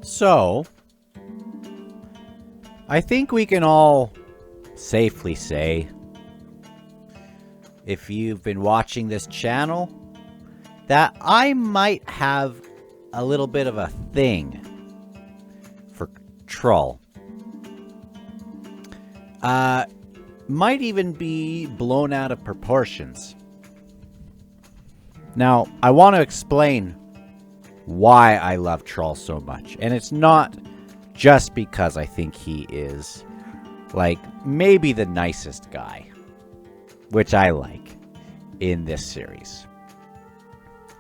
So, I think we can all safely say, if you've been watching this channel, that I might have a little bit of a thing for Troll. Might even be blown out of proportions. Now, I want to explain why I love Troll so much. And it's not just because I think he is, like, maybe the nicest guy, which I like in this series.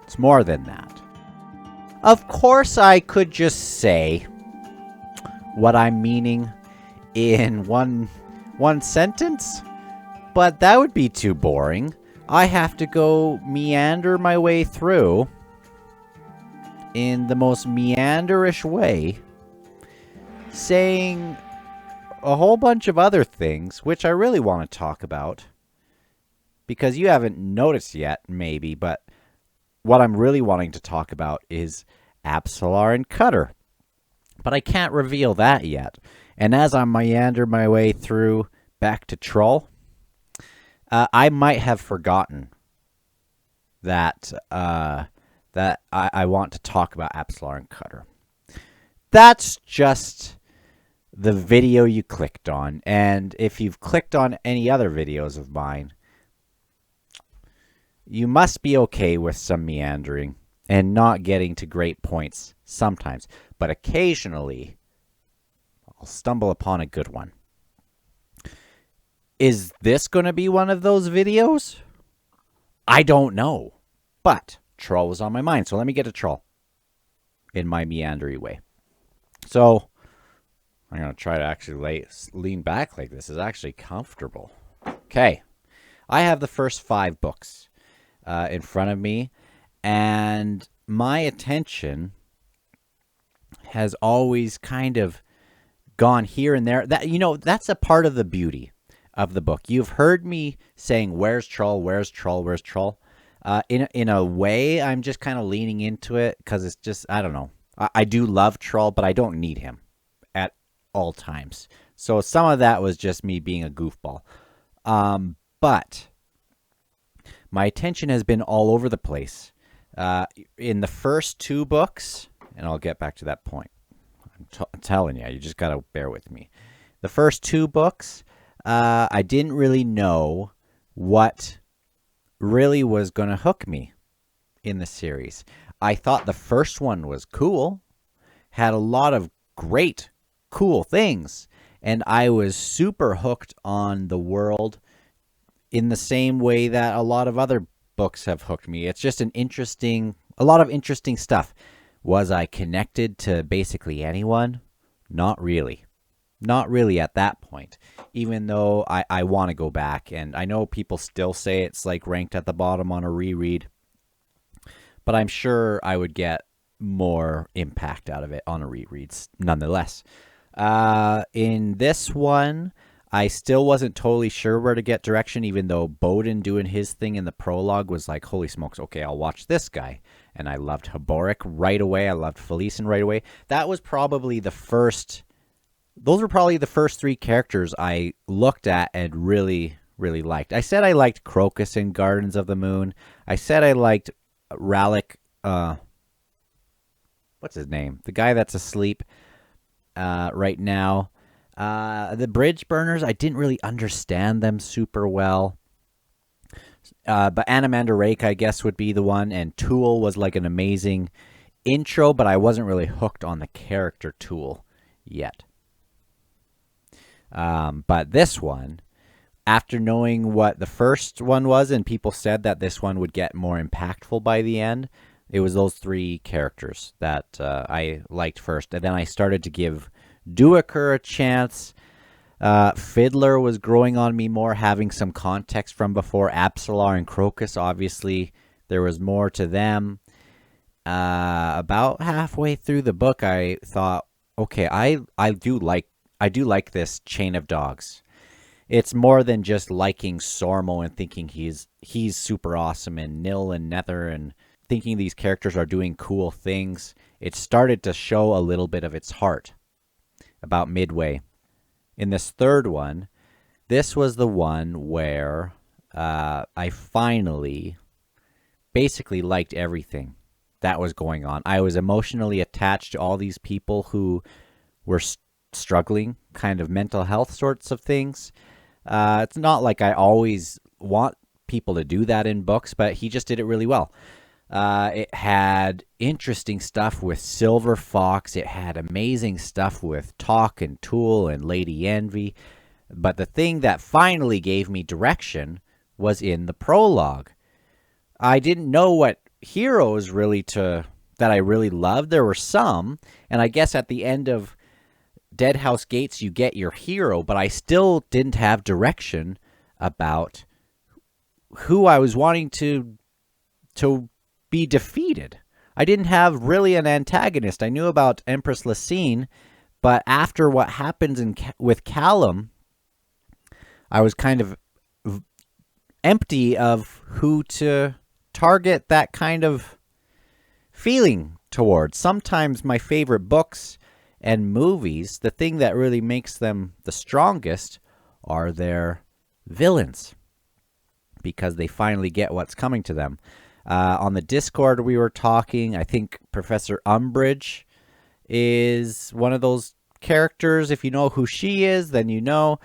It's more than that. Of course, I could just say what I'm meaning in one sentence, but that would be too boring. I have to go meander my way through in the most meanderish way, saying a whole bunch of other things, which I really want to talk about, because you haven't noticed yet, maybe, but what I'm really wanting to talk about is Apsalar and Cutter. But I can't reveal that yet. And as I meander my way through back to Troll, I might have forgotten that I want to talk about Apsalar and Cutter. That's just the video you clicked on. And if you've clicked on any other videos of mine, you must be okay with some meandering and not getting to great points sometimes. But occasionally, I'll stumble upon a good one. Is this going to be one of those videos? I don't know. But Troll was on my mind, so let me get to Troll in my meandery way. So I'm going to try to actually lean back like this. Is actually comfortable. Okay. I have the first 5 books in front of me, and my attention has always kind of gone here and there. That's a part of the beauty of the book. You've heard me saying, where's Troll, where's Troll, where's Troll? In a way, I'm just kind of leaning into it because it's just, I don't know. I do love Troll, but I don't need him at all times. So some of that was just me being a goofball. But my attention has been all over the place. In the first 2 books, and I'll get back to that point. I'm telling you, you just got to bear with me. The first 2 books, I didn't really know what really was going to hook me in the series. I thought the first one was cool, had a lot of great, cool things, and I was super hooked on the world in the same way that a lot of other books have hooked me. It's just a lot of interesting stuff. Was I connected to basically anyone? Not really. Not really at that point, even though I want to go back. And I know people still say it's like ranked at the bottom on a reread, but I'm sure I would get more impact out of it on a reread nonetheless. In this one, I still wasn't totally sure where to get direction, even though Bowden doing his thing in the prologue was like, holy smokes, okay, I'll watch this guy. And I loved Haboric right away. I loved Felicen right away. Those were probably the first 3 characters I looked at and really, really liked. I said I liked Crocus in Gardens of the Moon. I said I liked Rallick, what's his name? The guy that's asleep right now. The Bridge Burners, I didn't really understand them super well. But Animander Rake, I guess, would be the one. And Tool was like an amazing intro, but I wasn't really hooked on the character Tool yet. But this one, after knowing what the first one was, and people said that this one would get more impactful by the end, it was those 3 characters that I liked first. And then I started to give Duiker a chance. Fiddler was growing on me more, having some context from before. Apsalar and Crocus, obviously, there was more to them. about halfway through the book, I thought, okay, I do like this chain of dogs. It's more than just liking Sormo and thinking he's super awesome, and Nil and Nether, and thinking these characters are doing cool things. It started to show a little bit of its heart about midway. In this third one, this was the one where I finally basically liked everything that was going on. I was emotionally attached to all these people who were struggling, kind of mental health sorts of things. It's not like I always want people to do that in books, but he just did it really well. It had interesting stuff with Silver Fox. It had amazing stuff with Talk and Tool and Lady Envy. But the thing that finally gave me direction was in the prologue. I didn't know what heroes that I really loved. There were some, and I guess at the end of Deadhouse Gates you get your hero, but I still didn't have direction about who I was wanting to be defeated. I didn't have really an antagonist. I knew about Empress Lysine, but after what happens with Callum, I was kind of empty of who to target that kind of feeling towards. Sometimes my favorite books and movies, the thing that really makes them the strongest are their villains, because they finally get what's coming to them. On the Discord we were talking, I think Professor Umbridge is one of those characters. If you know who she is, then you know.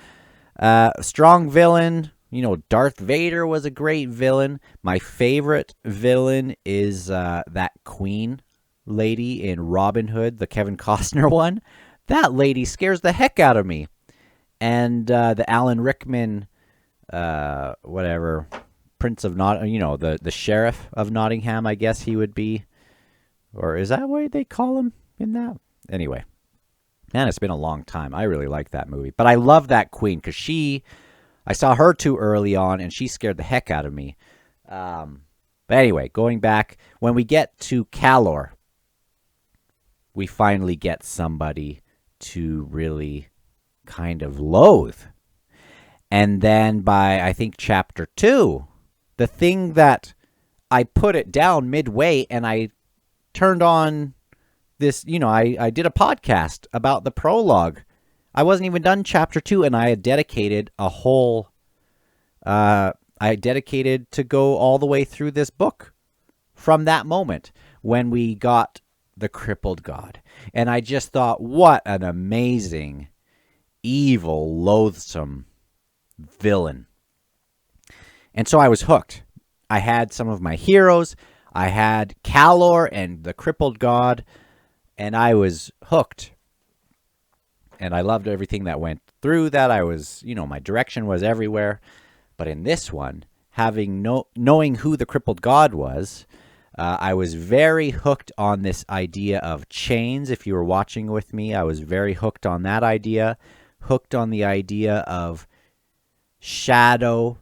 Strong villain. You know, Darth Vader was a great villain. My favorite villain is that Queen lady in Robin Hood, the Kevin Costner one. That lady scares the heck out of me. And the Alan Rickman, Prince of the Sheriff of Nottingham, I guess he would be. Or is that what they call him in that? Anyway. Man, it's been a long time. I really like that movie. But I love that Queen because I saw her too early on, and she scared the heck out of me. But anyway, going back, when we get to Calor, we finally get somebody to really kind of loathe. And then by, I think, chapter 2, the thing that I put it down midway and I turned on this, I did a podcast about the prologue. I wasn't even done chapter 2, and I had dedicated I dedicated to go all the way through this book from that moment when we got the crippled god. And I just thought, what an amazing, evil, loathsome villain. And so I was hooked. I had some of my heroes. I had Calor and the crippled god, and I was hooked. And I loved everything that went through that. I was, my direction was everywhere. But in this one, knowing who the crippled god was, I was very hooked on this idea of chains. If you were watching with me, I was very hooked on that idea. Hooked on the idea of shadow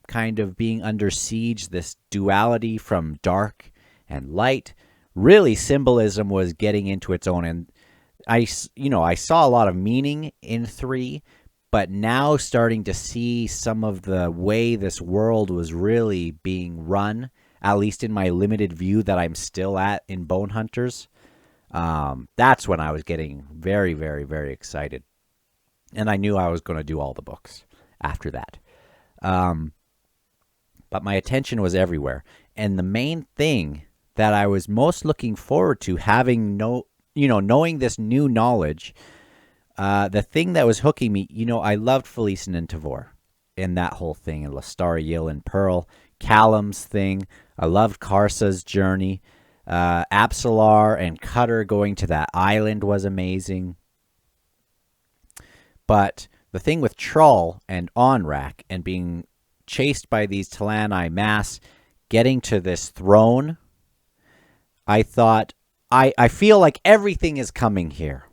kind of being under siege, this duality from dark and light. Really, symbolism was getting into its own. And I saw a lot of meaning in 3, but now starting to see some of the way this world was really being run, at least in my limited view that I'm still at in Bonehunters. That's when I was getting very, very, very excited. And I knew I was going to do all the books after that. But my attention was everywhere. And the main thing that I was most looking forward to, knowing this new knowledge, the thing that was hooking me, I loved Felicien and Tavor in that whole thing, and Lestariel and Pearl, Callum's thing. I loved Karsa's journey. Absalar and Cutter going to that island was amazing. But the thing with Trull and Onrak and being chased by these Talani mass, getting to this throne, I thought, I feel like everything is coming here.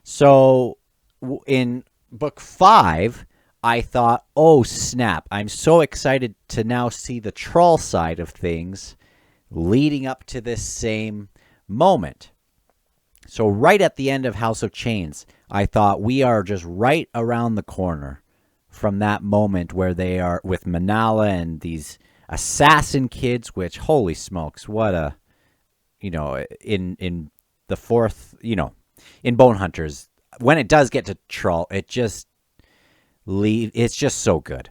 So in book 5, I thought, oh, snap. I'm so excited to now see the Trull side of things leading up to this same moment. So right at the end of House of Chains, I thought we are just right around the corner from that moment where they are with Manala and these assassin kids, which, holy smokes, what a, in the fourth, in Bonehunters, when it does get to Troll, it's just so good.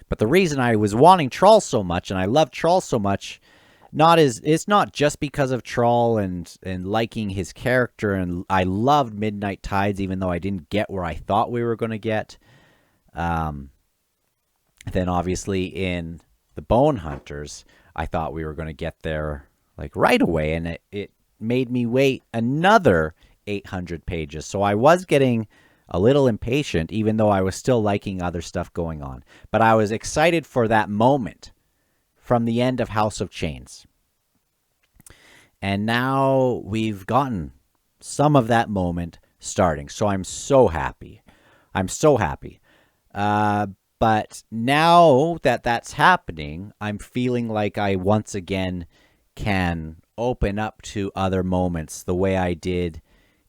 But the reason I was wanting Troll so much, and I love Troll so much, it's not just because of Troll and liking his character, and I loved Midnight Tides, even though I didn't get where I thought we were going to get. Then obviously in the Bonehunters, I thought we were going to get there like right away, and it made me wait another 800 pages. So I was getting a little impatient, even though I was still liking other stuff going on. But I was excited for that moment from the end of House of Chains. And now we've gotten some of that moment starting. So I'm so happy. I'm so happy. But now that that's happening, I'm feeling like I once again can open up to other moments the way I did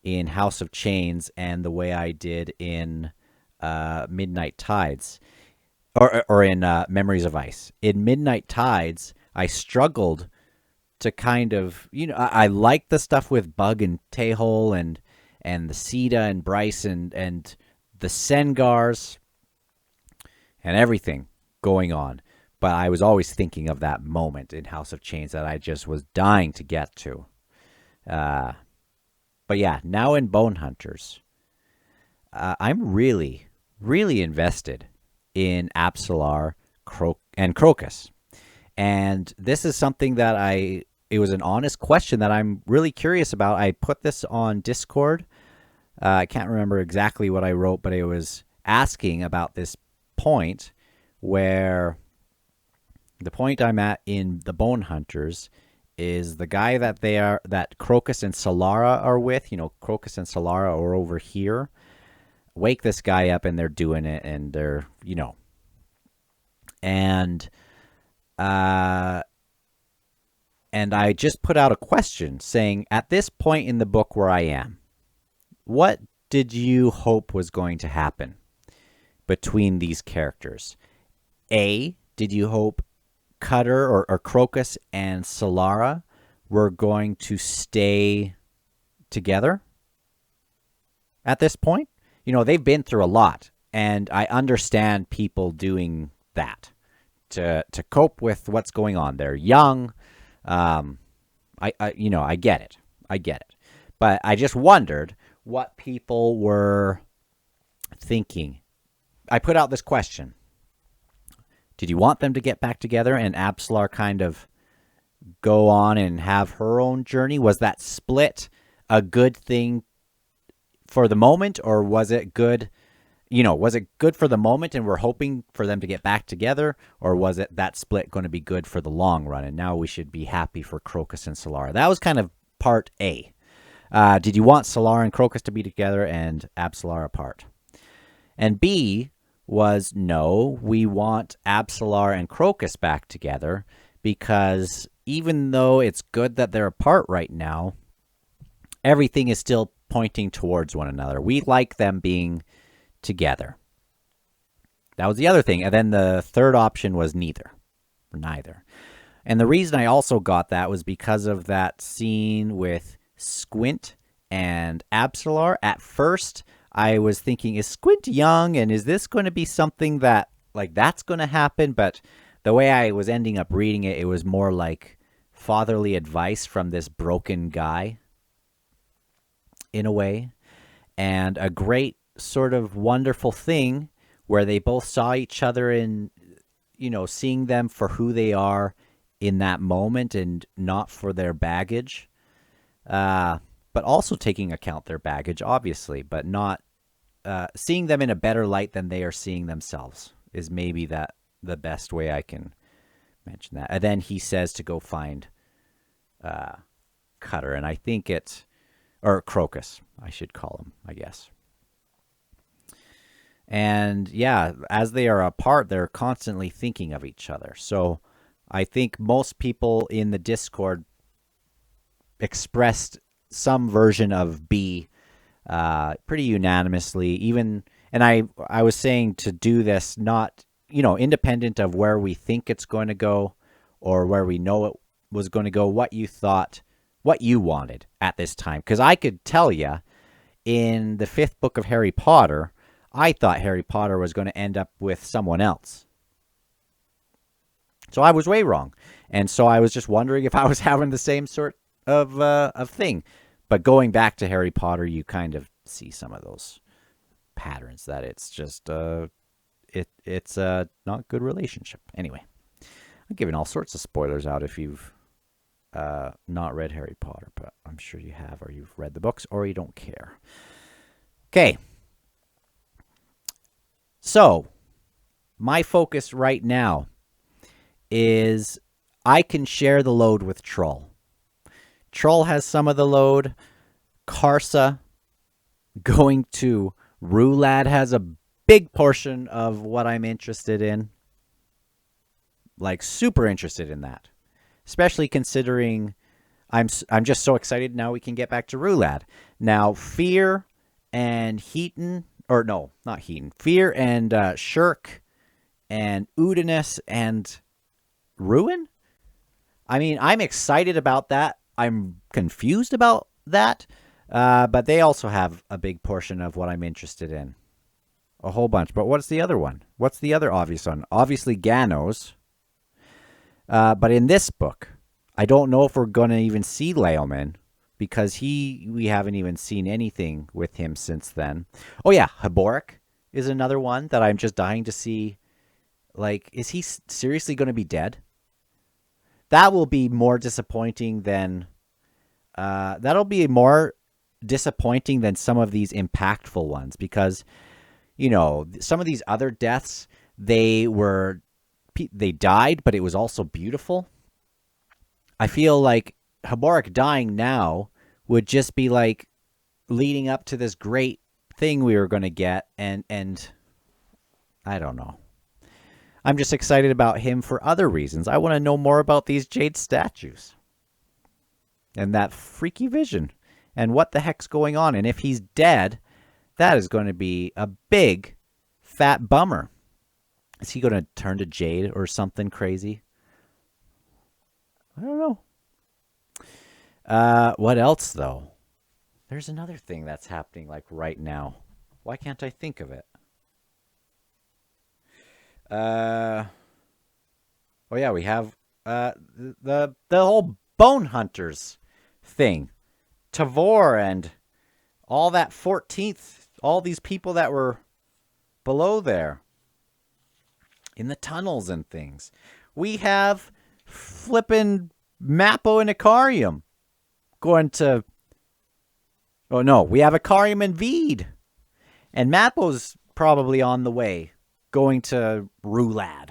in House of Chains and the way I did in Midnight Tides, or in Memories of Ice. In Midnight Tides, I struggled to kind of, I like the stuff with Bug and Tehol and the Sita and Bryce and the Sengars and everything going on. But I was always thinking of that moment in House of Chains that I just was dying to get to. But yeah, now in Bonehunters, I'm really, really invested in Apsalar and Crocus. And this is something that it was an honest question that I'm really curious about. I put this on Discord. I can't remember exactly what I wrote, but it was asking about this point where the point I'm at in the Bonehunters is the guy that Crocus and Solara are with. Crocus and Solara are over here. Wake this guy up, and they're doing it, and they're, and I just put out a question saying, at this point in the book where I am, what did you hope was going to happen between these characters? A, did you hope Cutter or Crocus and Solara were going to stay together at this point? They've been through a lot, and I understand people doing that to cope with what's going on. They're young. I get it. I get it. But I just wondered what people were thinking. I put out this question. Did you want them to get back together and Apsalar kind of go on and have her own journey? Was that split a good thing for the moment, or was it good? Was it good for the moment and we're hoping for them to get back together, or was it that split going to be good for the long run? And now we should be happy for Crocus and Solara. That was kind of part A. Did you want Solara and Crocus to be together and Apsalar apart? And B was, no, we want Apsalar and Crocus back together, because even though it's good that they're apart right now, everything is still pointing towards one another. We like them being together. That was the other thing. And then the third option was neither. And the reason I also got that was because of that scene with Squint and Apsalar. At first, I was thinking, is Squint young, and is this going to be something that, that's going to happen? But the way I was ending up reading it, it was more like fatherly advice from this broken guy, in a way. And a great sort of wonderful thing where they both saw each other in, seeing them for who they are in that moment and not for their baggage. But also taking account their baggage, obviously, but not seeing them in a better light than they are seeing themselves is maybe the best way I can mention that. And then he says to go find Cutter, and I think or Crocus, I should call him, I guess. And yeah, as they are apart, they're constantly thinking of each other. So I think most people in the Discord expressed some version of B pretty unanimously. Even, and I was saying to do this not, independent of where we think it's going to go or where we know it was going to go, what you thought, what you wanted at this time. Because I could tell you in the 5th book of Harry Potter, I thought Harry Potter was going to end up with someone else. So I was way wrong. And so I was just wondering if I was having the same sort of thing. But going back to Harry Potter, you kind of see some of those patterns that it's just it's a not good relationship. Anyway, I'm giving all sorts of spoilers out if you've not read Harry Potter, but I'm sure you have, or you've read the books, or you don't care. Okay. So, my focus right now is I can share the load with Troll. Troll has some of the load. Karsa going to Rulad has a big portion of what I'm interested in. Like, super interested in that. Especially considering I'm just so excited now we can get back to Rulad. Now, Fear and Heaton, or no, not Heaton. Fear and Shirk and Udinus and Ruin? I mean, I'm excited about that. I'm confused about that. But they also have a big portion of what I'm interested in. A whole bunch. But what's the other one? What's the other obvious one? Obviously, Ganos. But in this book, I don't know if we're going to even see Leoman because we haven't even seen anything with him since then. Oh, yeah. Haboric is another one that I'm just dying to see. Like, is he seriously going to be dead? That will be more disappointing than that'll be more disappointing than some of these impactful ones because, some of these other deaths, they died, but it was also beautiful. I feel like Haboric dying now would just be like leading up to this great thing we were going to get, and I don't know. I'm just excited about him for other reasons. I want to know more about these jade statues and that freaky vision and what the heck's going on. And if he's dead, that is going to be a big, fat bummer. Is he going to turn to jade or something crazy? I don't know. What else, though? There's another thing that's happening like right now. Why can't I think of it? Oh yeah, we have the whole Bonehunters thing. Tavor and all that 14th, all these people that were below there in the tunnels and things. We have flippin' Mappo and Icarium going to... Oh, no. We have Icarium and Veed. And Mappo's probably on the way, going to Rulad.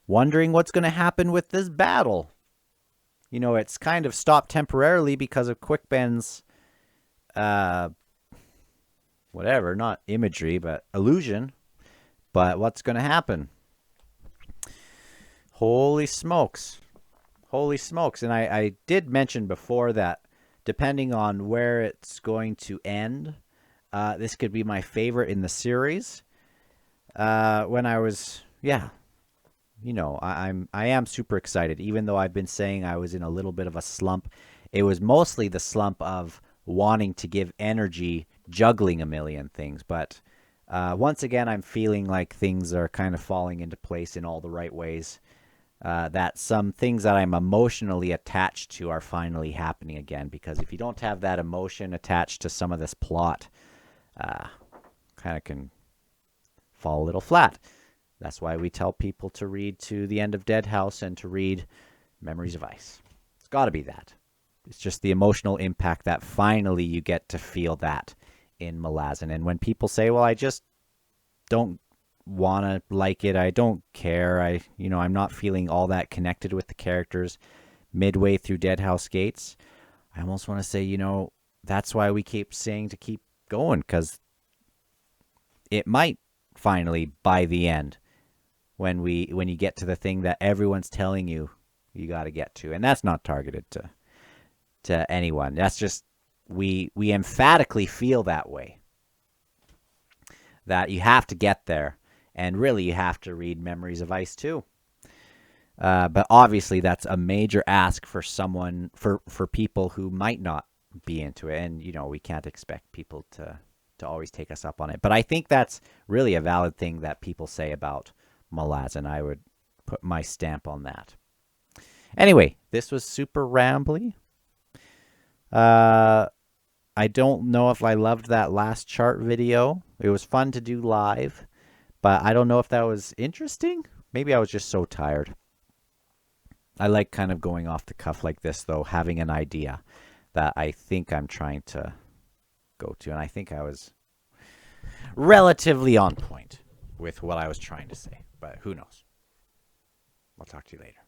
Wondering what's going to happen with this battle. It's kind of stopped temporarily because of Quickben's... whatever, not imagery, but illusion. But what's going to happen? Holy smokes. Holy smokes. And I did mention before that depending on where it's going to end, this could be my favorite in the series. When I was, I am super excited, even though I've been saying I was in a little bit of a slump. It was mostly the slump of wanting to give energy, juggling a million things. But once again, I'm feeling like things are kind of falling into place in all the right ways. That some things that I'm emotionally attached to are finally happening again. Because if you don't have that emotion attached to some of this plot, kind of can fall a little flat. That's why we tell people to read to the end of Dead House and to read Memories of Ice. It's got to be that. It's just the emotional impact that finally you get to feel that in Malazan. And when people say, well, I just don't want to like it, I don't care, I'm not feeling all that connected with the characters midway through Dead House Gates, I almost want to say, that's why we keep saying to keep going, because it might finally, by the end, when you get to the thing that everyone's telling you got to get to, and that's not targeted to anyone. That's just we emphatically feel that way, that you have to get there, and really you have to read Memories of Ice too. But obviously that's a major ask for someone, for people who might not be into it, and we can't expect people to always take us up on it. But I think that's really a valid thing that people say about Malazan. I would put my stamp on that. Anyway, this was super rambly. I don't know if I loved that last chart video. It was fun to do live, but I don't know if that was interesting. Maybe I was just so tired. I like kind of going off the cuff like this, though, having an idea that I think I'm trying to go to. And I think I was relatively on point with what I was trying to say, but who knows? I'll talk to you later.